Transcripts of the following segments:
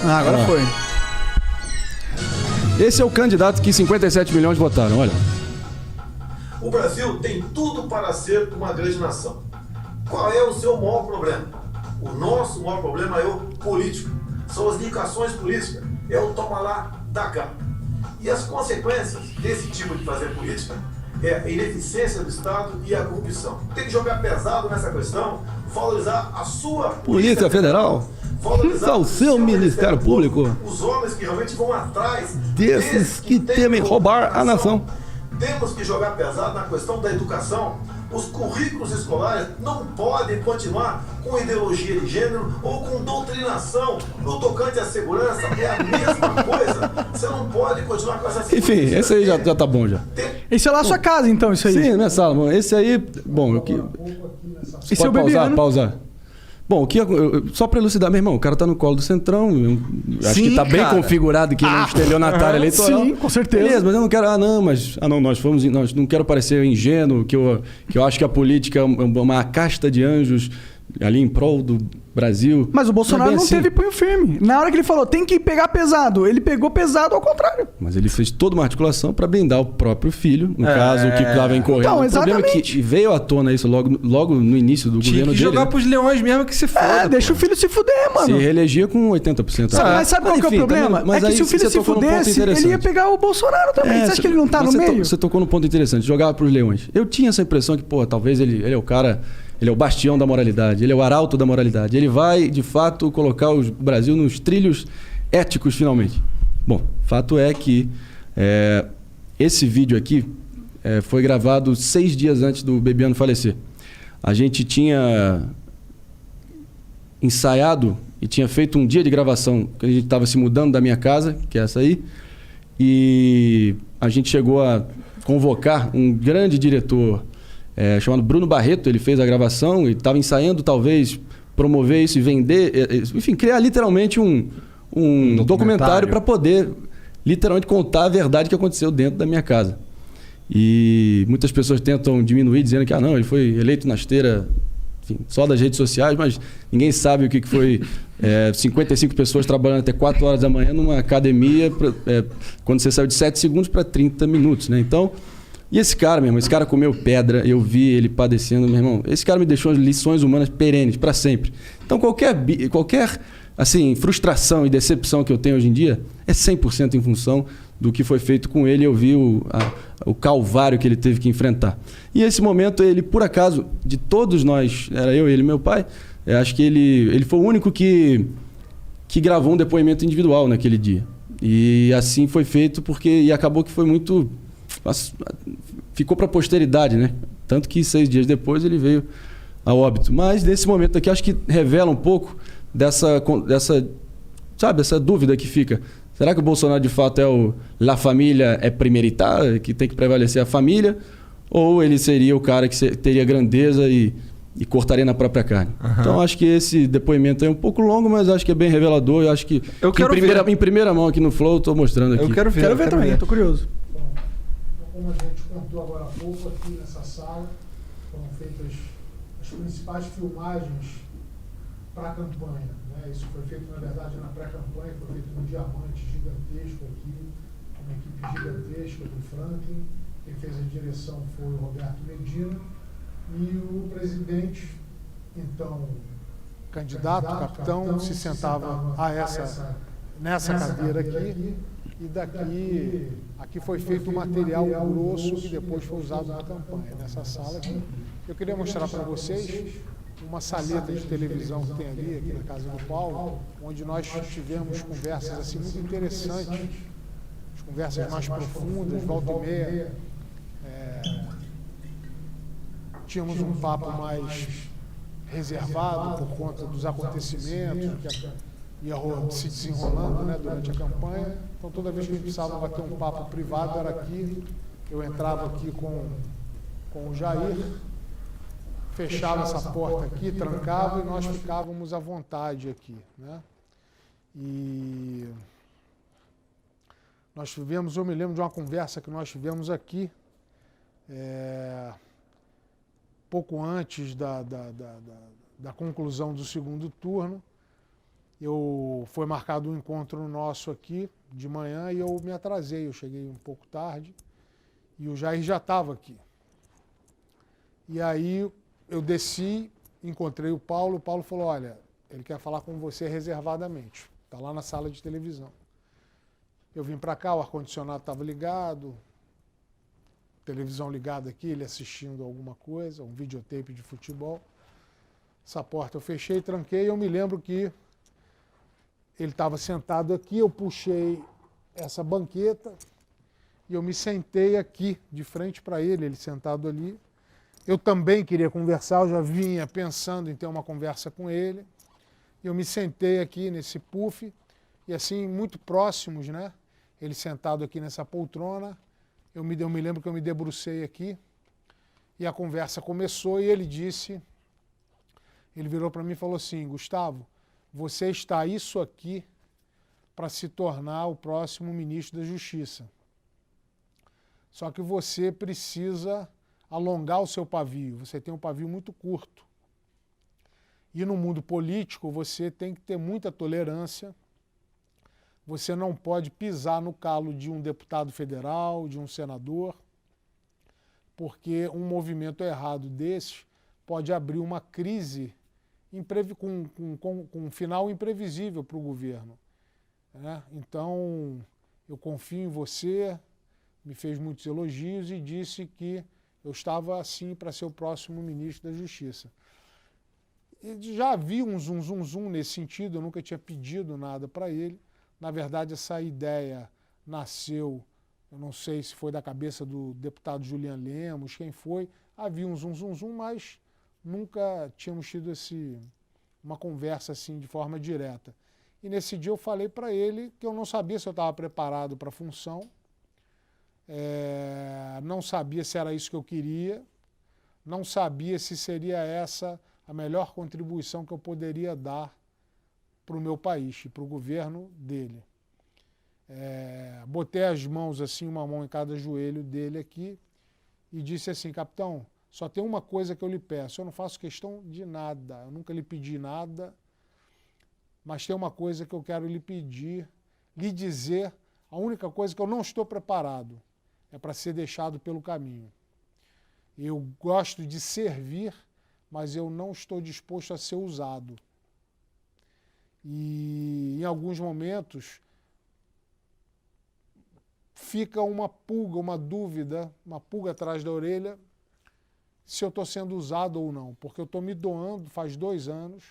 Ah, agora foi. Esse é o candidato que 57 milhões votaram, olha. O Brasil tem tudo para ser uma grande nação. Qual é o seu maior problema? O nosso maior problema é o político. São as indicações políticas. É o toma lá, dá cá. E as consequências desse tipo de fazer política é a ineficiência do Estado e a corrupção. Tem que jogar pesado nessa questão, valorizar a sua Polícia Federal, valorizar o seu Ministério Público, os homens que realmente vão atrás desses que temem roubar a nação. Temos que jogar pesado na questão da educação. Os currículos escolares não podem continuar com ideologia de gênero ou com doutrinação. No tocante à segurança, é a mesma coisa. Você não pode continuar com essa segurança. Enfim, esse aí já tá bom já. Esse é lá a sua casa, então, isso aí? Sim, minha sala, bom. Esse aí, bom, Esse é o pode bebê, né? pausar. Bom, só pra elucidar, meu irmão, o cara tá no colo do Centrão, acho Sim, que tá bem cara. configurado que ele é um estelionatário eleitoral. Sim, com certeza. Beleza, mas eu não quero, nós não quero parecer ingênuo, que eu acho que a política é uma casta de anjos ali em prol do Brasil. Mas o Bolsonaro não assim. teve punho firme. Na hora que ele falou, tem que pegar pesado, ele pegou pesado ao contrário. Mas ele fez toda uma articulação para blindar o próprio filho, no caso, que estava incorrendo. Então, o problema é que veio à tona isso logo no início do governo dele. Jogar pros leões mesmo que se foda. Deixa o filho se fuder, mano. Se reelegia com 80%. Mas sabe qual que é o problema? Mas é que aí se o filho se fudesse, ele ia pegar o Bolsonaro também. Você acha que ele não tá no meio? Você tocou num ponto interessante, jogava pros leões. Eu tinha essa impressão que, talvez ele é o cara... Ele é o bastião da moralidade, ele é o arauto da moralidade. Ele vai, de fato, colocar o Brasil nos trilhos éticos, finalmente. Bom, fato é que esse vídeo aqui foi gravado 6 dias antes do Bebiano falecer. A gente tinha ensaiado e tinha feito um dia de gravação, que a gente estava se mudando da minha casa, que é essa aí, e a gente chegou a convocar um grande diretor chamado Bruno Barreto. Ele fez a gravação e estava ensaiando, talvez, promover isso e vender, enfim, criar literalmente um documentário para poder literalmente contar a verdade que aconteceu dentro da minha casa. E muitas pessoas tentam diminuir, dizendo que ele foi eleito na esteira, enfim, só das redes sociais, mas ninguém sabe o que foi 55 pessoas trabalhando até 4 horas da manhã numa academia, quando você saiu de 7 segundos para 30 minutos, né? Então... E esse cara, meu irmão, esse cara comeu pedra, eu vi ele padecendo, meu irmão. Esse cara me deixou lições humanas perenes, para sempre. Então, qualquer assim, frustração e decepção que eu tenho hoje em dia é 100% em função do que foi feito com ele. Eu vi o calvário que ele teve que enfrentar. E esse momento, ele, por acaso, de todos nós, era eu, ele e meu pai, acho que ele foi o único que gravou um depoimento individual naquele dia. E assim foi feito e acabou que foi muito... Ficou para a posteridade, né? Tanto que 6 dias depois ele veio a óbito. Mas nesse momento aqui, acho que revela um pouco dessa essa dúvida que fica. Será que o Bolsonaro de fato é o La Família é primeiritar, que tem que prevalecer a família? Ou ele seria o cara que teria grandeza e cortaria na própria carne? Então acho que esse depoimento é um pouco longo, mas acho que é bem revelador. Eu acho que em primeira mão aqui no Flow, estou mostrando aqui. Eu quero ver também, estou curioso. Como a gente contou agora há pouco, aqui nessa sala foram feitas as principais filmagens para a campanha, né? Isso foi feito, na verdade, na pré-campanha, foi feito num diamante gigantesco aqui, uma equipe gigantesca do Franklin. Quem fez a direção foi o Roberto Medina e o presidente, então, candidato, capitão, se sentava nessa cadeira aqui. E aqui foi feito um material grosso que depois foi usado na campanha, nessa sala aqui. Eu queria mostrar para vocês uma saleta de televisão que tem ali, aqui na casa do Paulo, onde nós tivemos conversas assim muito interessantes, as conversas mais profundas, volta e meia. Tínhamos um papo mais reservado por conta dos acontecimentos que ia se desenrolando, né, durante a campanha. Então, toda vez que a gente precisava bater um papo privado, era aqui. Eu entrava aqui com o Jair, fechava essa porta aqui, trancava e nós ficávamos à vontade aqui, né? E nós tivemos, eu me lembro de uma conversa que nós tivemos aqui, pouco antes da conclusão do segundo turno, Foi marcado um encontro nosso aqui de manhã e eu me atrasei, eu cheguei um pouco tarde e o Jair já estava aqui. E aí eu desci, encontrei o Paulo falou, olha, ele quer falar com você reservadamente, está lá na sala de televisão. Eu vim para cá, o ar-condicionado estava ligado, televisão ligada aqui, ele assistindo alguma coisa, um videotape de futebol. Essa porta eu fechei, tranquei e eu me lembro que ele estava sentado aqui, eu puxei essa banqueta e eu me sentei aqui, de frente para ele, ele sentado ali. Eu também queria conversar, eu já vinha pensando em ter uma conversa com ele. Eu me sentei aqui nesse puff e assim, muito próximos, né? Ele sentado aqui nessa poltrona, eu me lembro que eu me debrucei aqui e a conversa começou e ele virou para mim e falou assim, Gustavo, você está isso aqui para se tornar o próximo ministro da Justiça. Só que você precisa alongar o seu pavio, você tem um pavio muito curto. E no mundo político você tem que ter muita tolerância, você não pode pisar no calo de um deputado federal, de um senador, porque um movimento errado desse pode abrir uma crise com um final imprevisível para o governo. Né? Então, eu confio em você, me fez muitos elogios e disse que eu estava assim para ser o próximo ministro da Justiça. E já havia um zum nesse sentido, eu nunca tinha pedido nada para ele. Na verdade, essa ideia nasceu, eu não sei se foi da cabeça do deputado Julian Lemos, quem foi, havia um zum, mas nunca tínhamos tido uma conversa assim de forma direta. E nesse dia eu falei para ele que eu não sabia se eu estava preparado para a função, não sabia se era isso que eu queria, não sabia se seria essa a melhor contribuição que eu poderia dar para o meu país e para o governo dele. Botei as mãos assim, uma mão em cada joelho dele aqui e disse assim, capitão, só tem uma coisa que eu lhe peço, eu não faço questão de nada, eu nunca lhe pedi nada, mas tem uma coisa que eu quero lhe pedir, lhe dizer, a única coisa que eu não estou preparado é para ser deixado pelo caminho. Eu gosto de servir, mas eu não estou disposto a ser usado. E em alguns momentos fica uma pulga, uma dúvida, uma pulga atrás da orelha, se eu estou sendo usado ou não, porque eu estou me doando faz 2 anos.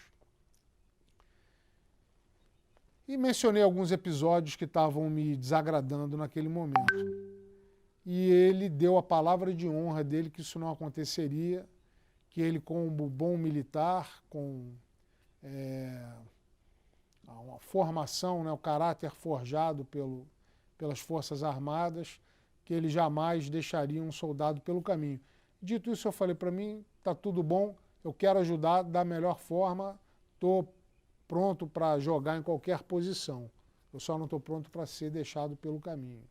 E mencionei alguns episódios que estavam me desagradando naquele momento. E ele deu a palavra de honra dele que isso não aconteceria, que ele, como bom militar, com uma formação, né, o caráter forjado pelas Forças Armadas, que ele jamais deixaria um soldado pelo caminho. Dito isso, eu falei para mim, está tudo bom, eu quero ajudar da melhor forma, estou pronto para jogar em qualquer posição. Eu só não estou pronto para ser deixado pelo caminho.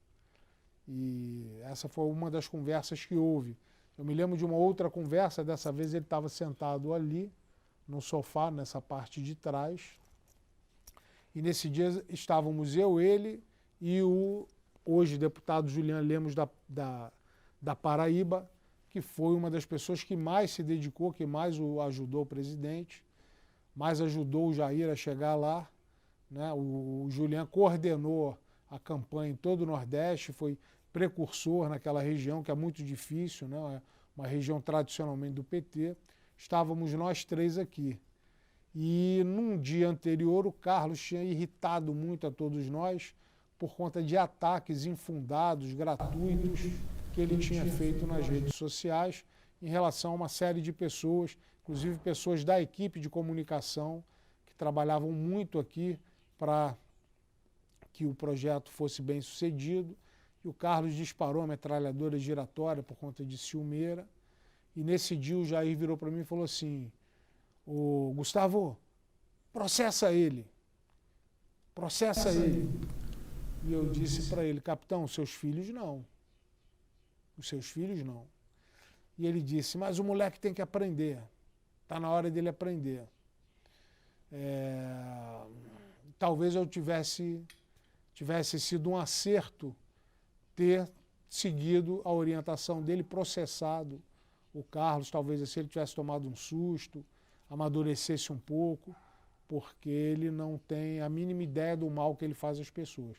E essa foi uma das conversas que houve. Eu me lembro de uma outra conversa, dessa vez ele estava sentado ali, no sofá, nessa parte de trás. E nesse dia estávamos eu, ele e o hoje deputado Julian Lemos da Paraíba, que foi uma das pessoas que mais se dedicou, que mais ajudou o presidente, mais ajudou o Jair a chegar lá. Né? O Julian coordenou a campanha em todo o Nordeste, foi precursor naquela região, que é muito difícil, né? Uma região tradicionalmente do PT. Estávamos nós 3 aqui. E num dia anterior o Carlos tinha irritado muito a todos nós por conta de ataques infundados, gratuitos, que ele tinha feito nas redes sociais em relação a uma série de pessoas, inclusive pessoas da equipe de comunicação, que trabalhavam muito aqui para que o projeto fosse bem sucedido. E o Carlos disparou a metralhadora giratória por conta de ciumeira. E nesse dia o Jair virou para mim e falou assim, ô Gustavo, processa ele. Processa ele. E eu disse para ele, capitão, seus filhos não. Os seus filhos não. E ele disse, mas o moleque tem que aprender. Está na hora dele aprender. talvez eu tivesse sido um acerto ter seguido a orientação dele, processado o Carlos, talvez se ele tivesse tomado um susto, amadurecesse um pouco, porque ele não tem a mínima ideia do mal que ele faz às pessoas.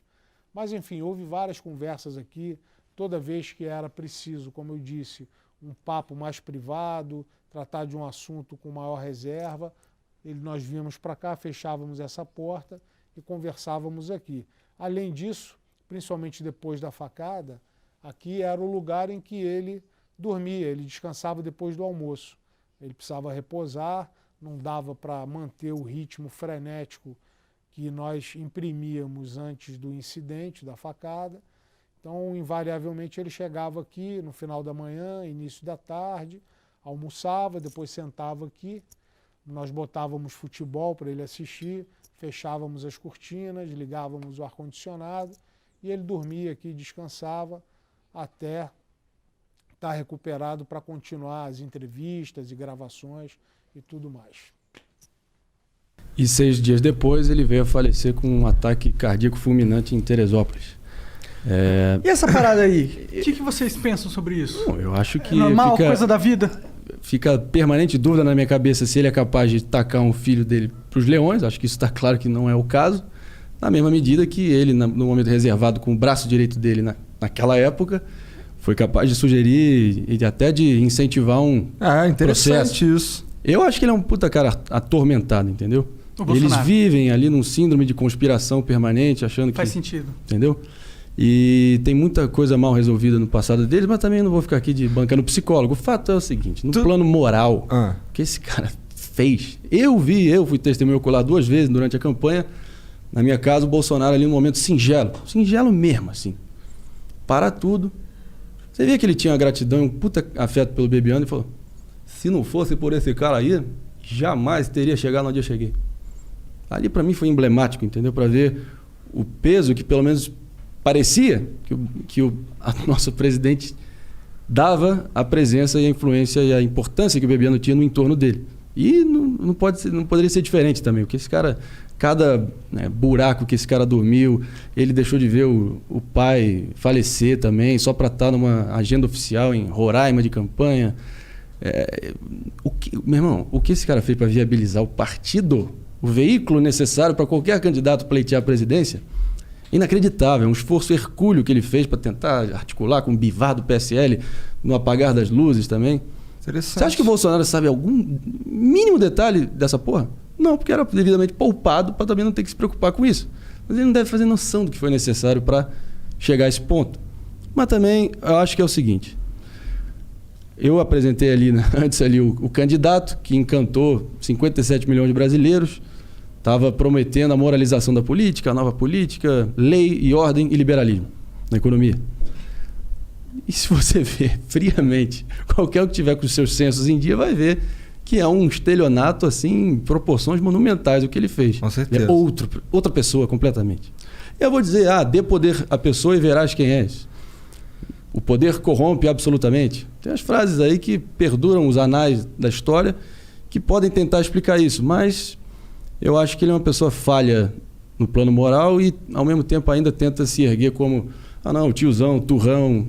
Mas, enfim, houve várias conversas aqui, toda vez que era preciso, como eu disse, um papo mais privado, tratar de um assunto com maior reserva, nós vínhamos para cá, fechávamos essa porta e conversávamos aqui. Além disso, principalmente depois da facada, aqui era o lugar em que ele dormia, ele descansava depois do almoço. Ele precisava repousar, não dava para manter o ritmo frenético que nós imprimíamos antes do incidente, da facada. Então, invariavelmente, ele chegava aqui no final da manhã, início da tarde, almoçava, depois sentava aqui, nós botávamos futebol para ele assistir, fechávamos as cortinas, ligávamos o ar-condicionado e ele dormia aqui, descansava até estar recuperado para continuar as entrevistas e gravações e tudo mais. E 6 dias depois ele veio a falecer com um ataque cardíaco fulminante em Teresópolis. E essa parada aí? O que vocês pensam sobre isso? Bom, eu acho que é normal, coisa da vida? Fica permanente dúvida na minha cabeça se ele é capaz de tacar um filho dele para os leões. Acho que isso está claro que não é o caso. Na mesma medida que ele, no momento reservado com o braço direito dele naquela época, foi capaz de sugerir e até de incentivar um interessante processo. Isso. Eu acho que ele é um puta cara atormentado, entendeu? Eles vivem ali num síndrome de conspiração permanente, achando que... Faz sentido. Entendeu? E tem muita coisa mal resolvida no passado deles, mas também não vou ficar aqui bancando psicólogo. O fato é o seguinte, no plano moral, o que esse cara fez... Eu fui testemunho ocular 2 vezes durante a campanha, na minha casa, o Bolsonaro ali num momento singelo mesmo, assim. Para tudo. Você via que ele tinha uma gratidão e um puta afeto pelo Bebiano e falou: se não fosse por esse cara aí, jamais teria chegado onde eu cheguei. Ali para mim foi emblemático, entendeu? Para ver o peso que pelo menos parecia que o nosso presidente dava à presença e à influência e à importância que o Bebiano tinha no entorno dele. E não poderia ser diferente também, porque esse cara, cada buraco que esse cara dormiu, ele deixou de ver o pai falecer também, só para estar numa agenda oficial em Roraima de campanha. Meu irmão, o que esse cara fez para viabilizar o partido, o veículo necessário para qualquer candidato pleitear a presidência, inacreditável. É um esforço hercúleo que ele fez para tentar articular com o Bivar do PSL, no apagar das luzes também. Você acha que o Bolsonaro sabe algum mínimo detalhe dessa porra? Não, porque era devidamente poupado para também não ter que se preocupar com isso. Mas ele não deve fazer noção do que foi necessário para chegar a esse ponto. Mas também, eu acho que é o seguinte. Eu apresentei ali, antes ali, o candidato que encantou 57 milhões de brasileiros, estava prometendo a moralização da política, a nova política, lei e ordem e liberalismo na economia. E se você ver friamente, qualquer um que tiver com os seus censos em dia vai ver que é um estelionato assim, em proporções monumentais o que ele fez. Com certeza. É outra pessoa completamente. Eu vou dizer, dê poder à pessoa e verás quem és. O poder corrompe absolutamente. Tem as frases aí que perduram os anais da história que podem tentar explicar isso, mas eu acho que ele é uma pessoa falha no plano moral e, ao mesmo tempo, ainda tenta se erguer como o tiozão, turrão,